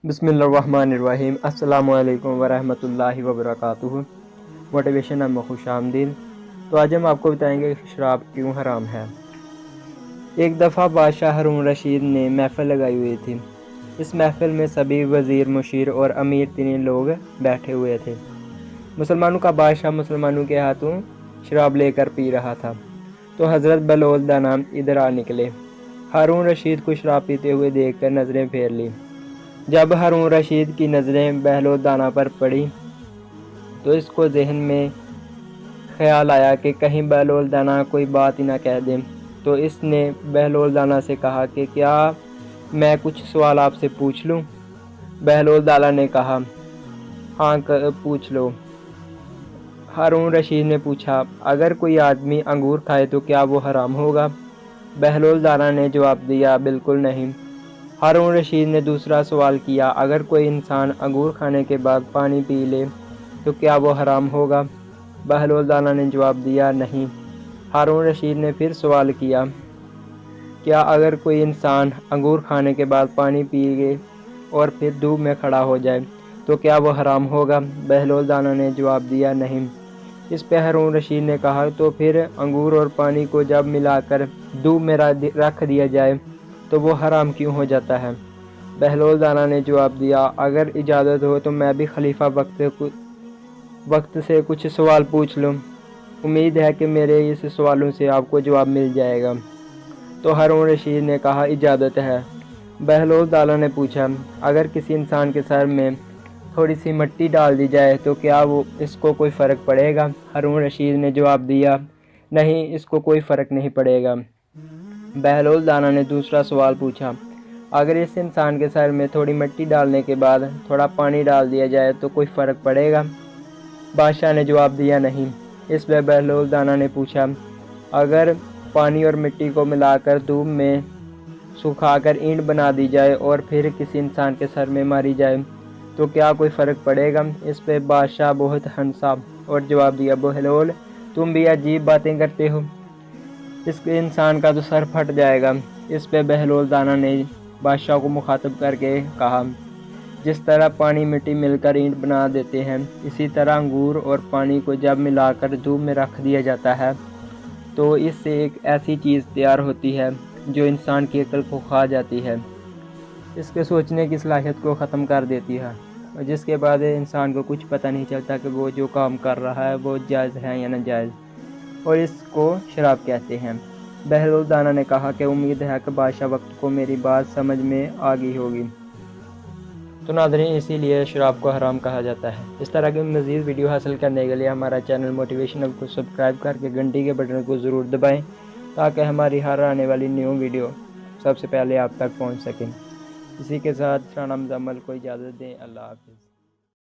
बिस्मिल्लाहिर्रहमानिर्रहीम। अस्सलामुअलैकुम वरहमतुल्लाहि वबरकातुहू। मोटिवेशन में खुश आमदीद। तो आज हम आपको बताएंगे कि शराब क्यों हराम है। एक दफ़ा बादशाह हारून रशीद ने महफ़िल लगाई हुई थी। इस महफ़िल में सभी वज़ीर, मुशीर और अमीर तीन लोग बैठे हुए थे। मुसलमानों का बादशाह मुसलमानों के हाथों शराब लेकर पी रहा था, तो हज़रत बलोल दाना इधर आ निकले। हारून रशीद को शराब पीते हुए देखकर नज़रें फेर ली। जब हारून रशीद की नज़रें बहलोल दाना पर पड़ी तो इसको जहन में ख्याल आया कि कहीं बहलोल दाना कोई बात ही ना कह दे। तो इसने बहलोल दाना से कहा कि क्या मैं कुछ सवाल आपसे पूछ लूं? बहलोल दाना ने कहा, हाँ पूछ लो। हारून रशीद ने पूछा, अगर कोई आदमी अंगूर खाए तो क्या वो हराम होगा? बहलोल दाना ने जवाब दिया, बिल्कुल नहीं। हारून रशीद ने दूसरा सवाल किया, अगर कोई इंसान अंगूर खाने के बाद पानी पी ले तो क्या वो हराम होगा? बहलोल दाना ने जवाब दिया, नहीं। हारून रशीद ने फिर सवाल किया, क्या अगर कोई इंसान अंगूर खाने के बाद पानी पिए और फिर धूप में खड़ा हो जाए तो क्या वो हराम होगा? बहलोल दाना ने जवाब दिया, नहीं। इस पर हारून रशीद ने कहा, तो फिर अंगूर और पानी को जब मिलाकर धूप में रख दिया जाए तो वो हराम क्यों हो जाता है? बहलोल दाना ने जवाब दिया, अगर इजाज़त हो तो मैं भी खलीफा वक्त से कुछ सवाल पूछ लूँ। उम्मीद है कि मेरे इस सवालों से आपको जवाब मिल जाएगा। तो हारून रशीद ने कहा, इजाज़त है। बहलोल दाना ने पूछा, अगर किसी इंसान के सर में थोड़ी सी मिट्टी डाल दी जाए तो क्या वो इसको कोई फ़र्क पड़ेगा? हारून रशीद ने जवाब दिया, नहीं, इसको कोई फ़र्क नहीं पड़ेगा। बहलोल दाना ने दूसरा सवाल पूछा, अगर इस इंसान के सर में थोड़ी मिट्टी डालने के बाद थोड़ा पानी डाल दिया जाए तो कोई फ़र्क पड़ेगा? बादशाह ने जवाब दिया, नहीं। इस पर बहलोल दाना ने पूछा, अगर पानी और मिट्टी को मिलाकर धूप में सुखाकर ईंट बना दी जाए और फिर किसी इंसान के सर में मारी जाए तो क्या कोई फ़र्क पड़ेगा? इस पर बादशाह बहुत हंसा और जवाब दिया, बहलोल, तुम भी अजीब बातें करते हो, इस इंसान का तो सर फट जाएगा। इस पर बहलोल दाना ने बादशाह को मुखातब करके कहा, जिस तरह पानी मिट्टी मिलकर ईंट बना देते हैं, इसी तरह अंगूर और पानी को जब मिलाकर धूप में रख दिया जाता है तो इससे एक ऐसी चीज़ तैयार होती है जो इंसान की अक्ल को खा जाती है, इसके सोचने की सलाहियत को ख़त्म कर देती है, और जिसके बाद इंसान को कुछ पता नहीं चलता कि वो जो काम कर रहा है वो जायज़ है या नाजायज़, और इसको शराब कहते हैं। बहलोल दाना ने कहा कि उम्मीद है कि बादशाह वक्त को मेरी बात समझ में आ गई होगी। तो नाज़रीन, इसीलिए शराब को हराम कहा जाता है। इस तरह की मज़ीद वीडियो हासिल करने के लिए हमारा चैनल मोटिवेशनल को सब्सक्राइब करके घंटी के बटन को ज़रूर दबाएं, ताकि हमारी हर आने वाली न्यू वीडियो सबसे पहले आप तक पहुंच सकें। इसी के साथ शाना मुज़म्मल को इजाज़त दें। अल्लाह हाफ़िज़।